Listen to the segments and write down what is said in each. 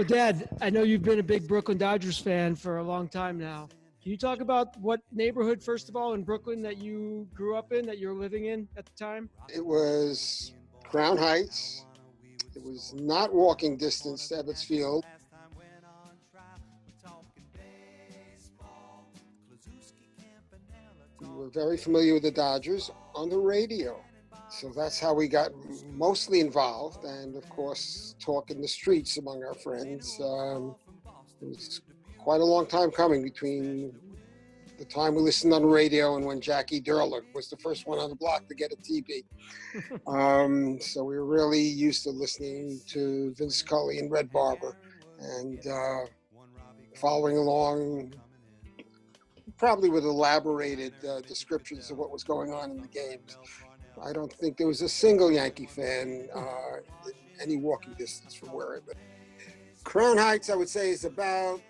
So, Dad, I know you've been a big Brooklyn Dodgers fan for a long time now. Can you talk about what neighborhood, first of all, in Brooklyn that you grew up in, that you were living in at the time? It was Crown Heights. It was not walking distance to Ebbets Field. We were very familiar with the Dodgers on the radio. So that's how we got mostly involved. And of course, talk in the streets among our friends. It was quite a long time coming between the time we listened on the radio and when Jackie Durla was the first one on the block to get a TV. So we were really used to listening to Vince Scully and Red Barber and following along, probably with elaborated descriptions of what was going on in the games. I don't think there was a single Yankee fan any walking distance from where I lived. Crown Heights, I would say, is about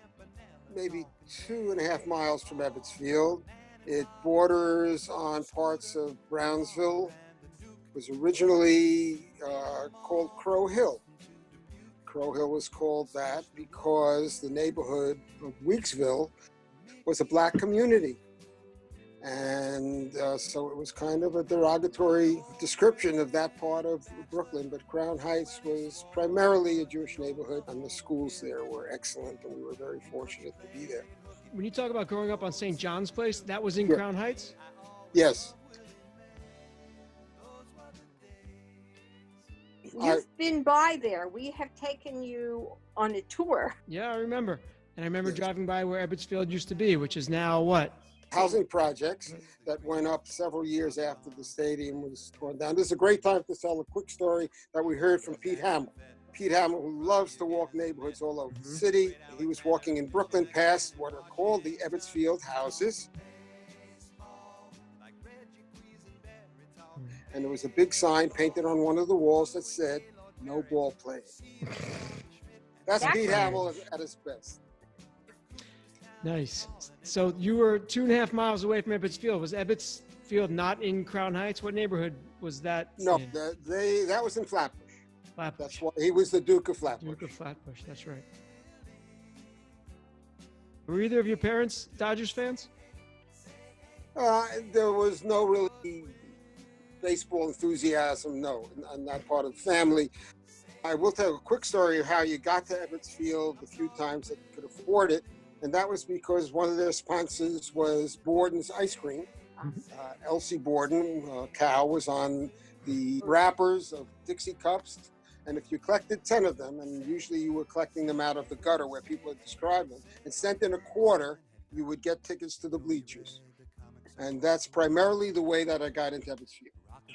maybe 2.5 miles from Ebbets Field. It borders on parts of Brownsville. It was originally called Crow Hill. Crow Hill was called that because the neighborhood of Weeksville was a black community. And so it was kind of a derogatory description of that part of Brooklyn, but Crown Heights was primarily a Jewish neighborhood, and the schools there were excellent, and we were very fortunate to be there. When you talk about growing up on St. John's Place, that was in Yeah. Crown Heights? Yes. You've been by there. We have taken you on a tour. Yeah, I remember. And I remember Yes. driving by where Ebbets Field used to be, which is now what? Housing projects that went up several years after the stadium was torn down. This is a great time to tell a quick story that we heard from Pete Hamill. Pete Hamill, who loves to walk neighborhoods all over the city. He was walking in Brooklyn past what are called the Ebbets Field houses. And there was a big sign painted on one of the walls that said, "No ball playing." That's Pete Hamill at his best. Nice. So you were 2.5 miles away from Ebbets Field. Was Ebbets Field not in Crown Heights? What neighborhood was that No, in? that was in Flatbush. Flatbush. That's why he was the Duke of Flatbush. Duke of Flatbush, that's right. Were either of your parents Dodgers fans? There was no really baseball enthusiasm, no, on that part of the family. I will tell a quick story of how you got to Ebbets Field the few times that you could afford it. And that was because one of their sponsors was Borden's Ice Cream. Elsie Borden, cow, was on the wrappers of Dixie cups. And if you collected 10 of them, and usually you were collecting them out of the gutter where people had described them, and sent in a quarter, you would get tickets to the bleachers. And that's primarily the way that I got into Ebbets Field.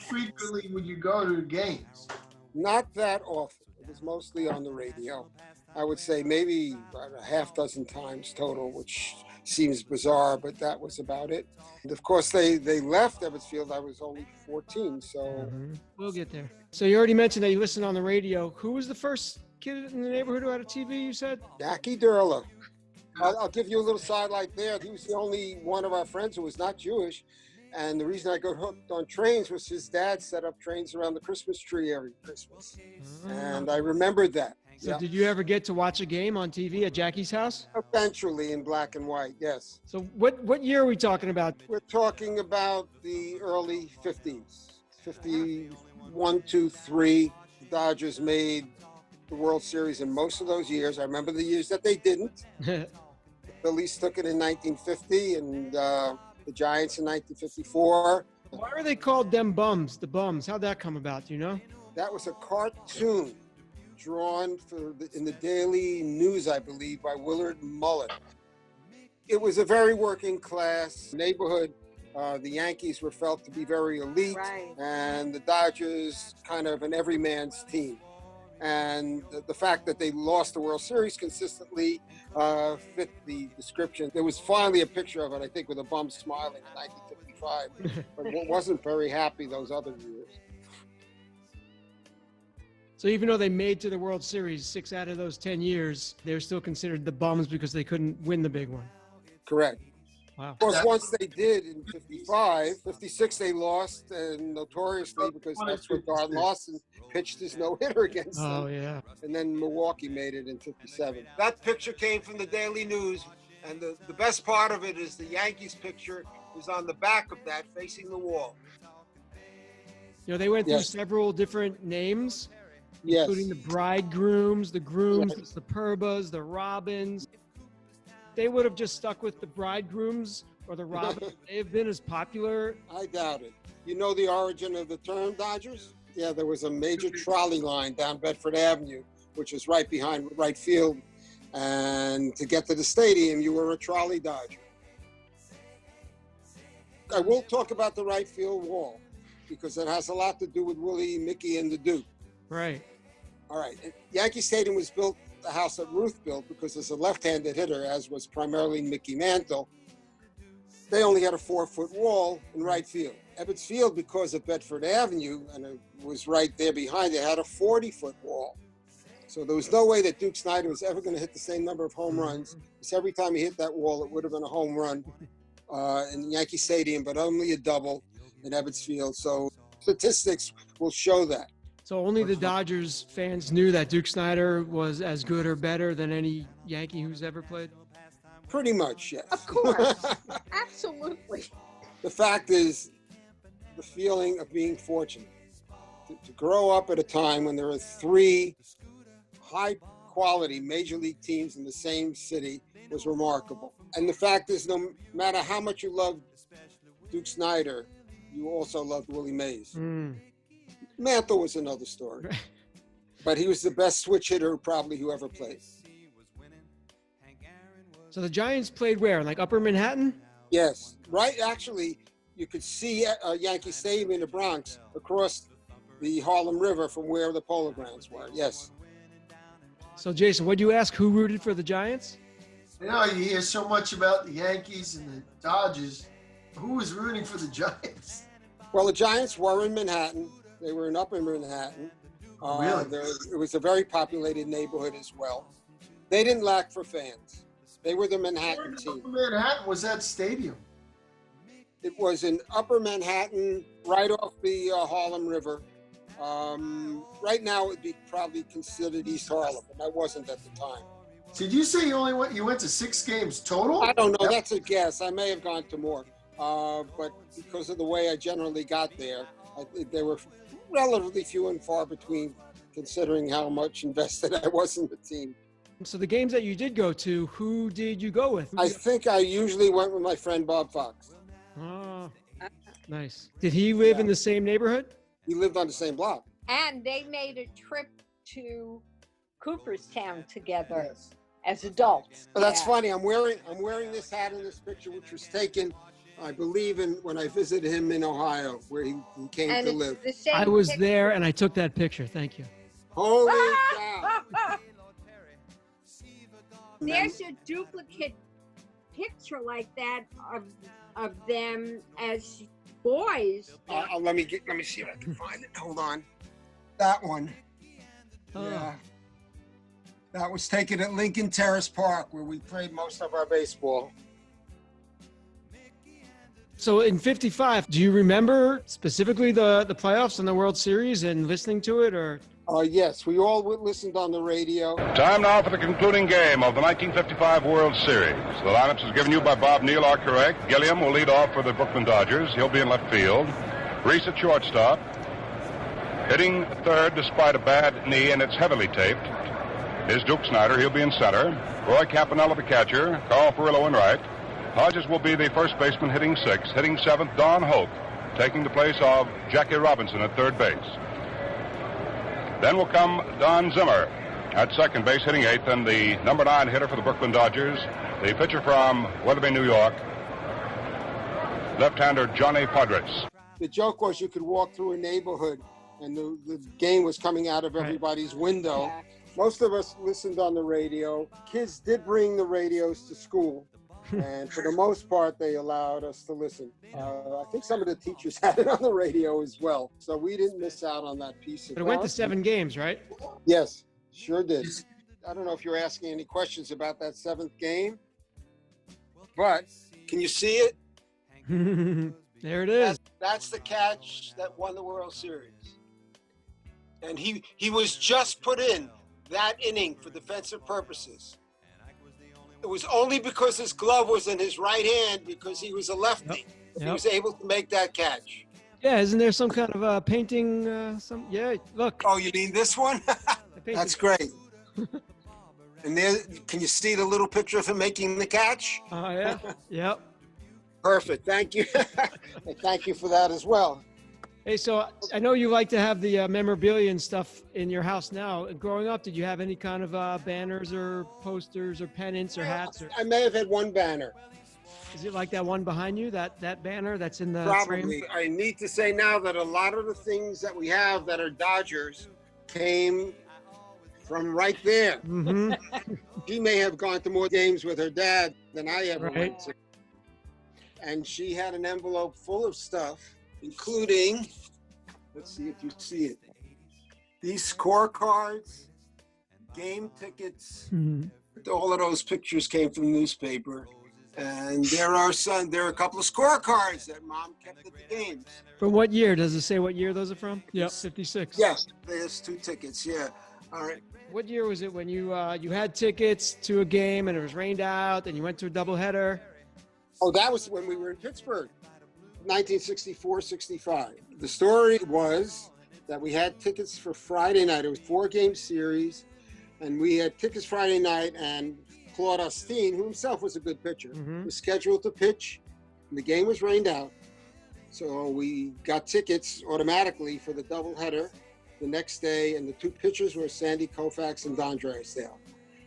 Frequently would you go to games? Not that often. It was mostly on the radio. I would say maybe about a half dozen times total, which seems bizarre, but that was about it. And of course, they left Ebbets Field. I was only 14, so... We'll get there. So you already mentioned that you listened on the radio. Who was the first kid in the neighborhood who had a TV, you said? Jackie Durla. I'll give you a little sidelight there. He was the only one of our friends who was not Jewish. And the reason I got hooked on trains was his dad set up trains around the Christmas tree every Christmas. And I remembered that. So did you ever get to watch a game on TV at Jackie's house? Eventually in black and white, yes. So what year are we talking about? We're talking about the early 50s. 51, 2, 3. The Dodgers made the World Series in most of those years. I remember the years that they didn't. The Phillies took it in 1950 and the Giants in 1954. Why are they called them bums, the bums? How'd that come about, do you know? That was a cartoon drawn in the Daily News, I believe, by Willard Mullen. It was a very working class neighborhood. The Yankees were felt to be very elite, Right. and the Dodgers kind of an everyman's team. And the fact that they lost the World Series consistently fit the description. There was finally a picture of it, I think, with a bum smiling in 1955, but wasn't very happy those other years. So even though they made to the World Series 6 out of those 10 years, they were still considered the bums because they couldn't win the big one. Correct. Wow. Of course, once they did in 55, 56 they lost, and notoriously because that's what Don Lawson pitched his no-hitter against them. Oh, yeah. And then Milwaukee made it in 57. That picture came from the Daily News, and the best part of it is the Yankees picture is on the back of that facing the wall. You know, they went through Yes. several different names, Yes. including the bridegrooms, the grooms, Yes. the Superbas, the Robins. They would have just stuck with the bridegrooms or the Robins. They have been as popular. I doubt it. You know the origin of the term Dodgers? Yeah, there was a major trolley line down Bedford Avenue, which was right behind right field. And to get to the stadium, you were a trolley Dodger. I will talk about the right field wall because it has a lot to do with Willie, Mickey, and the Duke. Right. All right. Yankee Stadium was built, the house that Ruth built, because as a left-handed hitter, as was primarily Mickey Mantle, they only had a 4-foot wall in right field. Ebbets Field, because of Bedford Avenue, and it was right there behind it, had a 40-foot wall. So there was no way that Duke Snider was ever going to hit the same number of home runs. Because every time he hit that wall, it would have been a home run in Yankee Stadium, but only a double in Ebbets Field. So statistics will show that. So only the Dodgers fans knew that Duke Snider was as good or better than any Yankee who's ever played? Pretty much, yes. Of course. Absolutely. The fact is, the feeling of being fortunate to grow up at a time when there are 3 high-quality major league teams in the same city was remarkable. And the fact is, no matter how much you loved Duke Snider, you also loved Willie Mays. Mantle was another story, but he was the best switch hitter probably who ever played. So the Giants played where? Like Upper Manhattan? Yes, right. Actually, you could see Yankee Stadium in the Bronx across the Harlem River from where the Polo Grounds were. Yes. So Jason, what'd you ask? Who rooted for the Giants? You know, you hear so much about the Yankees and the Dodgers. Who was rooting for the Giants? Well, the Giants were in Manhattan. They were in Upper Manhattan. Really? It was a very populated neighborhood as well. They didn't lack for fans. They were the Manhattan team. Where in Manhattan was that stadium? It was in Upper Manhattan, right off the Harlem River. Right now, it would be probably considered East Harlem, and that wasn't at the time. Did you say you went to 6 games total? I don't know. That's a guess. I may have gone to more, but because of the way I generally got there, they were relatively few and far between, considering how much invested I was in the team. So the games that you did go to, who did you go with? I think I usually went with my friend Bob Fox. Oh, nice. Did he live in the same neighborhood? We lived on the same block. And they made a trip to Cooperstown together as adults. Well, that's funny. I'm wearing this hat in this picture, which was taken, I believe, when I visited him in Ohio, where he came And to it's live. the same I was picture. there and I took that picture. Thank you. Holy cow! There's a duplicate picture like that of them as boys. Let me see if I can find it. Hold on. That one. Oh. Yeah. That was taken at Lincoln Terrace Park, where we played most of our baseball. So in 55, do you remember specifically the playoffs and the World Series and listening to it, or? Yes, we all listened on the radio. Time now for the concluding game of the 1955 World Series. The lineups is given you by Bob Neal are correct. Gilliam will lead off for the Brooklyn Dodgers. He'll be in left field. Reese at shortstop. Hitting third despite a bad knee, and it's heavily taped, is Duke Snider. He'll be in center. Roy Campanella, the catcher. Carl Furillo in right. Hodges will be the first baseman, hitting sixth. Hitting seventh, Don Hope, taking the place of Jackie Robinson at third base. Then will come Don Zimmer at second base, hitting eighth, and the number 9 hitter for the Brooklyn Dodgers, the pitcher from Weatherby, New York, left-hander Johnny Podres. The joke was you could walk through a neighborhood and the game was coming out of everybody's window. Yeah. Most of us listened on the radio. Kids did bring the radios to school, and for the most part, they allowed us to listen. I think some of the teachers had it on the radio as well, so we didn't miss out on that piece. But it went to 7 games, right? Yes, sure did. I don't know if you're asking any questions about that 7th game, but Can you see it? There it is. That's the catch that won the World Series. And he was just put in that inning for defensive purposes. It was only because his glove was in his right hand, because he was a lefty. He was able to make that catch. Yeah, isn't there some kind of painting? Look. Oh, you mean this one? That's great. And there, can you see the little picture of him making the catch? Oh, yeah. Yep. Perfect. Thank you. Thank you for that as well. Hey, so I know you like to have the memorabilia and stuff in your house now. Growing up, did you have any kind of banners or posters or pennants or hats? I may have had one banner. Is it like that one behind you, that banner that's in the Probably. frame? I need to say now that a lot of the things that we have that are Dodgers came from right there. Mm-hmm. She may have gone to more games with her dad than I ever Right. went to. And she had an envelope full of stuff, including, let's see if you see it, these scorecards, game tickets. Mm-hmm. All of those pictures came from the newspaper. And there are a couple of scorecards that Mom kept at the games. From what year? Does it say what year those are from? Yep, 56. Yes, there's 2 tickets, yeah. All right. What year was it when you had tickets to a game and it was rained out and you went to a doubleheader? Oh, that was when we were in Pittsburgh, 1964-65. The story was that we had tickets for Friday night. It was 4-game series, and we had tickets Friday night, and Claude Osteen, who himself was a good pitcher, was scheduled to pitch, and the game was rained out. So we got tickets automatically for the doubleheader the next day, and the 2 pitchers were Sandy Koufax and Don Drysdale.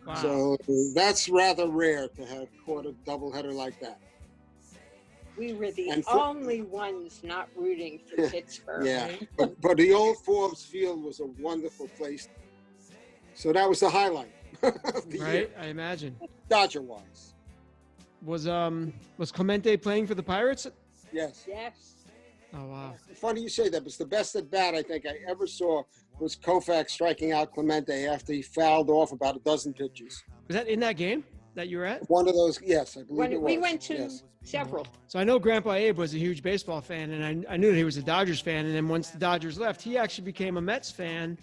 Wow. So that's rather rare to have caught a doubleheader like that. We were the And only ones not rooting for Pittsburgh. Yeah, but the old Forbes Field was a wonderful place. So that was the highlight of the year, Right, I imagine. Dodger-wise. Was Clemente playing for the Pirates? Yes. Yes. Oh, wow. Funny you say that, but the best at bat I think I ever saw was Koufax striking out Clemente after he fouled off about a dozen pitches. Was that in that game that you were at? One of those, yes, I believe it was. We went to yes. several. So I know Grandpa Abe was a huge baseball fan, and I knew that he was a Dodgers fan. And then once the Dodgers left, he actually became a Mets fan.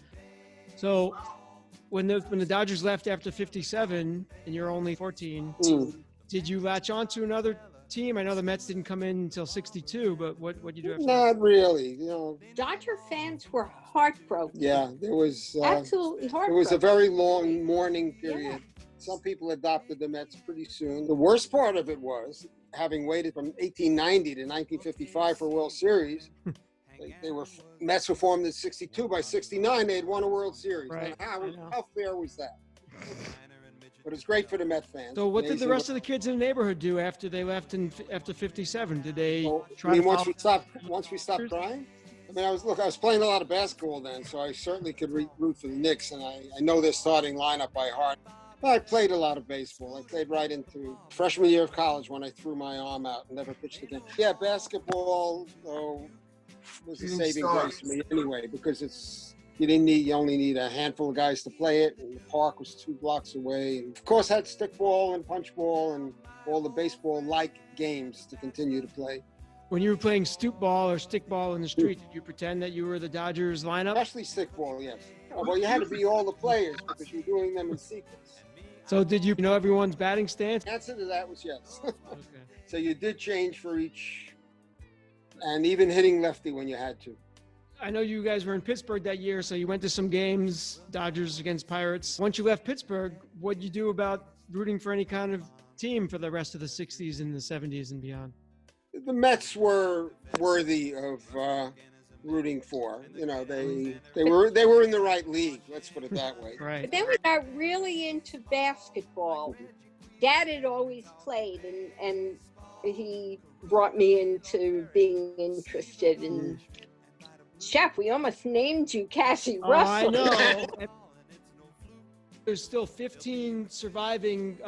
So when the Dodgers left after 57, and you're only 14, did you latch on to another team? I know the Mets didn't come in until 62, but what did you do after that? Not really, you know. Dodger fans were heartbroken. Yeah, there was Absolutely it heartbroken. was a very long mourning period. Some people adopted the Mets pretty soon. The worst part of it was, having waited from 1890 to 1955 for a World Series, Mets were formed in 62. By 69, they had won a World Series. Right. And how fair was that? But it's great for the Met fans. So what did the Amazing rest of the kids in the neighborhood do after they left after 57? Did they try I mean, to once follow? we stopped crying? I mean, I was playing a lot of basketball then, so I certainly could root for the Knicks, and I know their starting lineup by heart. I played a lot of baseball. I played right into freshman year of college when I threw my arm out and never pitched again. Yeah, basketball was a saving grace for me anyway, because you only need a handful of guys to play it, and the park was 2 blocks away. And of course, had stickball and punchball and all the baseball-like games to continue to play. When you were playing stoop ball or stick ball in the street, did you pretend that you were the Dodgers lineup? Especially stickball, yes. Well, you had to be all the players because you're doing them in sequence. So did you know everyone's batting stance? The answer to that was yes. Okay. So you did change for each, and even hitting lefty when you had to. I know you guys were in Pittsburgh that year, so you went to some games, Dodgers against Pirates. Once you left Pittsburgh, what did you do about rooting for any kind of team for the rest of the 60s and the 70s and beyond? The Mets were worthy of rooting for. You know, they were in the right league. Let's put it that way. Right. But then we got really into basketball. Dad had always played, and he brought me into being interested in. Chef, we almost named you Cassie Russell. I know. There's still 15 surviving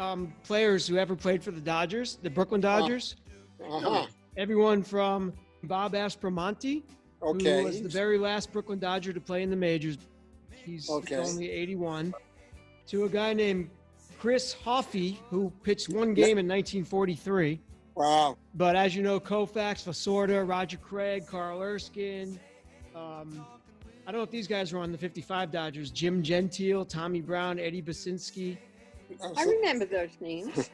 players who ever played for the Dodgers, the Brooklyn Dodgers. Uh-huh. Everyone from Bob Aspromonte, Okay. who was the very last Brooklyn Dodger to play in the majors. He's Okay. only 81. To a guy named Chris Hoffey, who pitched one game in 1943. Wow. But as you know, Koufax, Lasorda, Roger Craig, Carl Erskine. I don't know if these guys were on the 55 Dodgers. Jim Gentile, Tommy Brown, Eddie Basinski. I remember those names.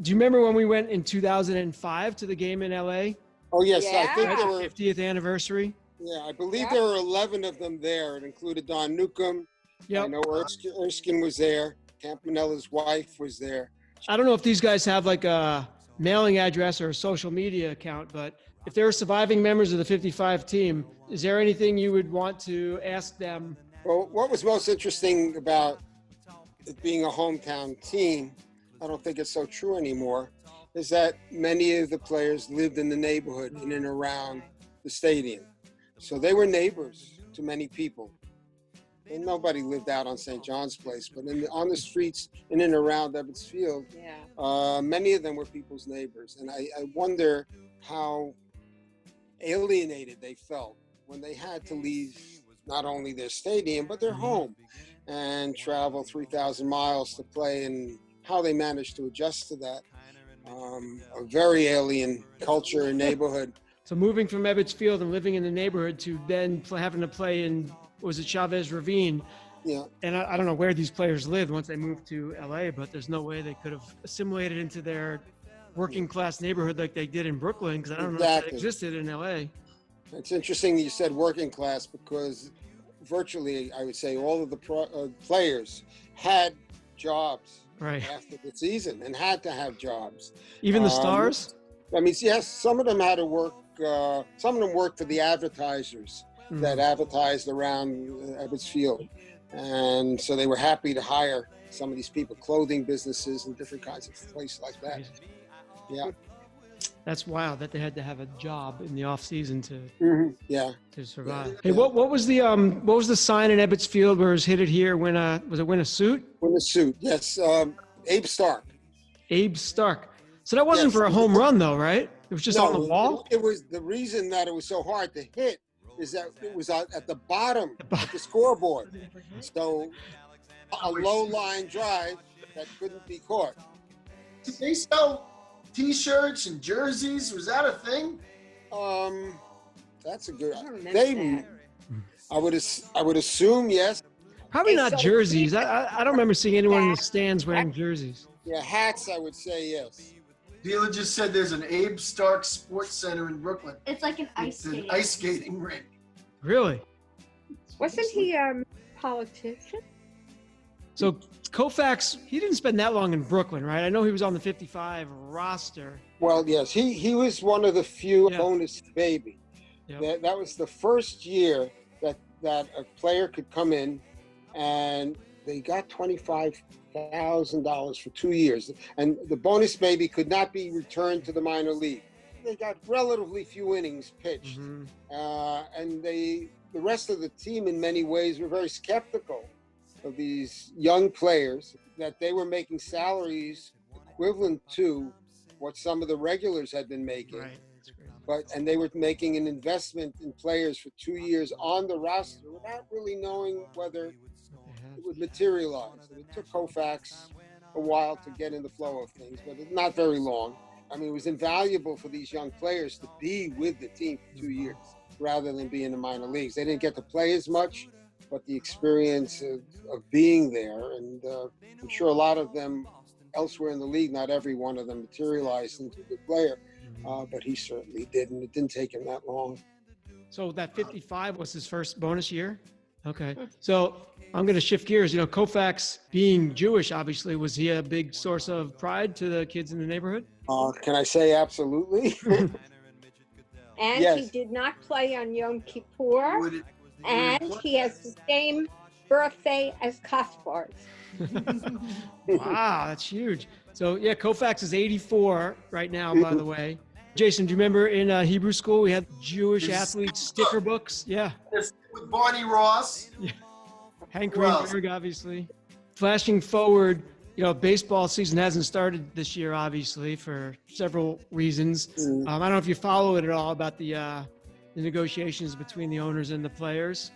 Do you remember when we went in 2005 to the game in LA? Oh, yes. Yeah. I think Right, there the were, 50th anniversary. yeah, I believe Yeah. there were 11 of them there. It included Don Newcomb. I Yep. know Erskine was there. Campanella's wife was there. I don't know if these guys have like a mailing address or a social media account, but if they're surviving members of the 55 team, is there anything you would want to ask them? Well, what was most interesting about it being a hometown team, I don't think it's so true anymore, is that many of the players lived in the neighborhood in and around the stadium. So they were neighbors to many people. And nobody lived out on St. John's Place, but on the streets in and around Ebbets Field, Yeah. many of them were people's neighbors. And I wonder how alienated they felt when they had to leave not only their stadium, but their home and travel 3,000 miles to play, and how they managed to adjust to that. A very alien culture and neighborhood. So moving from Ebbets Field and living in the neighborhood to then having to play in, was it Chavez Ravine? Yeah. And I don't know where these players lived once they moved to LA, but there's no way they could have assimilated into their working class neighborhood like they did in Brooklyn, because I don't know if that Exactly. existed in LA. It's interesting that you said working class, because virtually, I would say, all of the players had jobs Right. after the season and had to have jobs. Even the stars? I mean, yes, some of them had to work. Some of them worked for the advertisers that advertised around Ebbets Field. And so they were happy to hire some of these people, clothing businesses and different kinds of places like that. Crazy. Yeah. That's wild that they had to have a job in the off season to Yeah. survive. Hey, what was the sign in Ebbets Field where it was hit it here? Win a suit? Win a suit. Yes. Abe Stark. Abe Stark. So that wasn't Yes. for a home run though, right? It was just on the wall? It was the reason that it was so hard to hit is that it was at the bottom of the scoreboard. So a low line drive that couldn't be caught. Did they sell T-shirts and jerseys? Was that a thing? That's a good. I don't remember They, that. I would assume yes. Probably Hey, not so- jerseys. I don't remember seeing anyone in the stands wearing jerseys. Yeah, hats. I would say yes. Dealer just said there's an Abe Stark Sports Center in Brooklyn. It's like an ice It's an skating. ice skating rink. Really? Wasn't he a politician? So Koufax, he didn't spend that long in Brooklyn, right? I know he was on the 55 roster. Well, yes, he was one of the few Yeah. bonus baby. Yep. That was the first year that a player could come in, and they got $25,000 for 2 years, and the bonus baby could not be returned to the minor league. They got relatively few innings pitched, Mhm. and the rest of the team, in many ways, were very skeptical of these young players, that they were making salaries equivalent to what some of the regulars had been making. Right. That's great. And they were making an investment in players for 2 years on the roster without really knowing whether it would materialize. And it took Koufax a while to get in the flow of things, but not very long. I mean, it was invaluable for these young players to be with the team for 2 years rather than be in the minor leagues. They didn't get to play as much, but the experience of being there, and I'm sure a lot of them elsewhere in the league, not every one of them materialized into a good player, but he certainly did, and it didn't take him that long. So that 55 was his first bonus year? Okay. So I'm going to shift gears. You know, Koufax being Jewish, obviously, was he a big source of pride to the kids in the neighborhood? Can I say absolutely? And Yes. he did not play on Yom Kippur, Would it- and he has the same birthday as Kaspars. Wow, that's huge. So yeah, Koufax is 84 right now, by the way. Jason, do you remember in Hebrew school we had Jewish Yes. athletes sticker books? Yeah. With Barney Ross. Hank Who else? Greenberg, obviously. Flashing forward, you know, baseball season hasn't started this year, obviously, for several reasons. I don't know if you follow it at all about the negotiations between the owners and the players.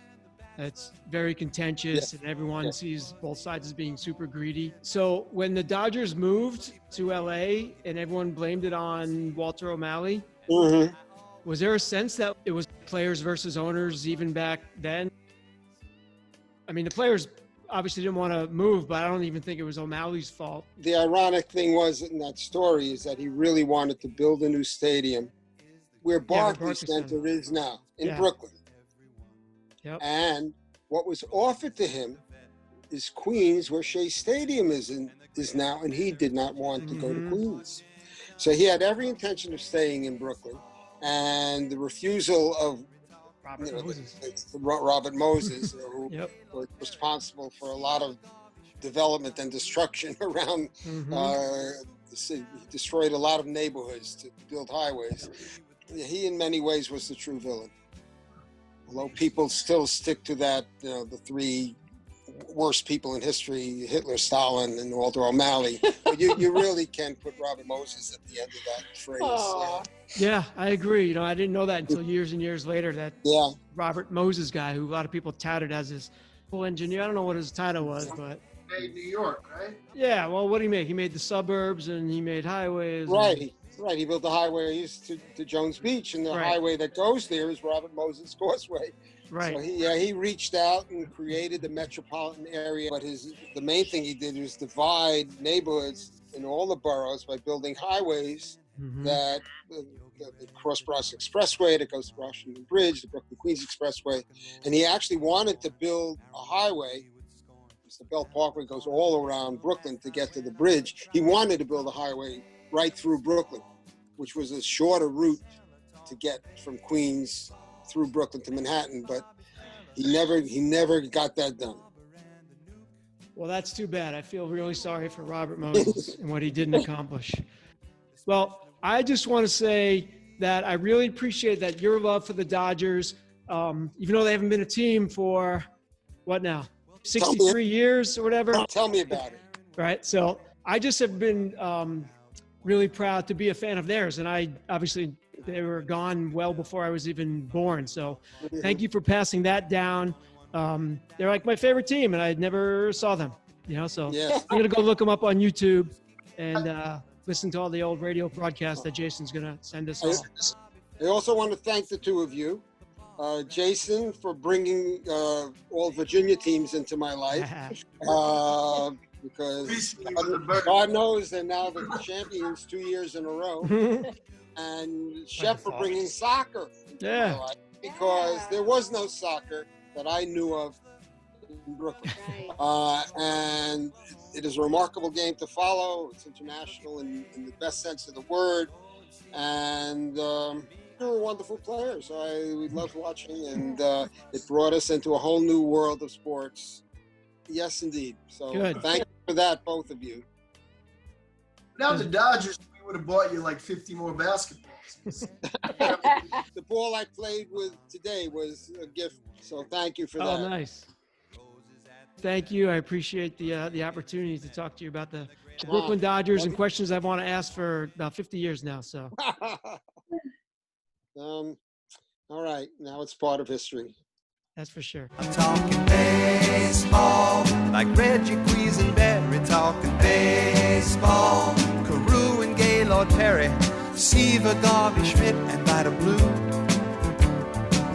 It's very contentious, and everyone sees both sides as being super greedy. So when the Dodgers moved to LA and everyone blamed it on Walter O'Malley, was there a sense that it was players versus owners even back then? I mean, the players obviously didn't want to move, but I don't even think it was O'Malley's fault. The ironic thing was in that story is that he really wanted to build a new stadium where Barclays Center is now in Brooklyn. Yep. And what was offered to him is Queens, where Shea Stadium is now, and he did not want to go to Queens. So he had every intention of staying in Brooklyn, and the refusal of Robert Moses, who was responsible for a lot of development and destruction around the city. He destroyed a lot of neighborhoods to build highways. He, in many ways, was the true villain. Although people still stick to that, the three worst people in history, Hitler, Stalin, and Walter O'Malley. But you really can put Robert Moses at the end of that phrase. Yeah, I agree. I didn't know that until years and years later, that Robert Moses guy, who a lot of people touted as his full engineer. I don't know what his title was, but... Made New York, right? Yeah, well, what did he make? He made the suburbs, and he made highways. Right. Right, he built the highway to Jones Beach, and the highway that goes there is Robert Moses Causeway. Right. So he reached out and created the metropolitan area, but the main thing he did was divide neighborhoods in all the boroughs by building highways that the Cross-Bronx Expressway that goes to Washington Bridge, the Brooklyn-Queens Expressway, and he actually wanted to build a highway. The Belt Parkway goes all around Brooklyn to get to the bridge. He wanted to build a highway right through Brooklyn, which was a shorter route to get from Queens through Brooklyn to Manhattan, but he never got that done. Well, that's too bad. I feel really sorry for Robert Moses and what he didn't accomplish. Well, I just want to say that I really appreciate that your love for the Dodgers, even though they haven't been a team for, what now, 63 years or whatever? Tell me about it. Right, so I just have been really proud to be a fan of theirs, and they were gone well before I was even born. So thank you for passing that down. They're like my favorite team, and I never saw them. So I'm gonna go look them up on YouTube and listen to all the old radio broadcasts that Jason's gonna send us all. I also want to thank the two of you, Jason, for bringing all Virginia teams into my life. Because God knows they're now the champions 2 years in a row. And Shep for bringing soccer into my life, because there was no soccer that I knew of in Brooklyn. And it is a remarkable game to follow. It's international in the best sense of the word. And they were wonderful players. We loved watching, and it brought us into a whole new world of sports. Yes, indeed. So thank you for that, both of you. Now the Dodgers, we would have bought you like 50 more basketballs. The ball I played with today was a gift, so thank you for that. Oh, nice. Thank you. I appreciate the opportunity to talk to you about the Brooklyn Dodgers and questions I want to ask for about 50 years now. So. All right, now it's part of history. That's for sure. I'm talking baseball, like Reggie Quisenberry, talking baseball. Carew and Gaylord Perry, Seaver, Garvey, Schmidt, and Vida Blue.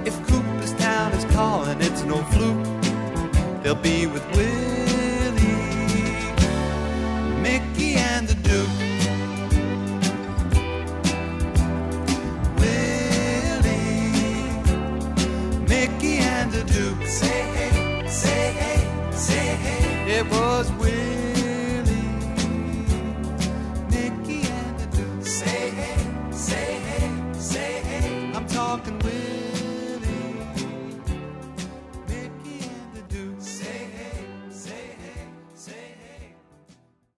If Cooperstown is calling, it's no fluke. They'll be with Willie, Mickey, and the Duke. Duke. Say hey, say hey, say hey. It was Willie, Mickey, and the Duke. Say hey, say hey, say hey. I'm talking Willie.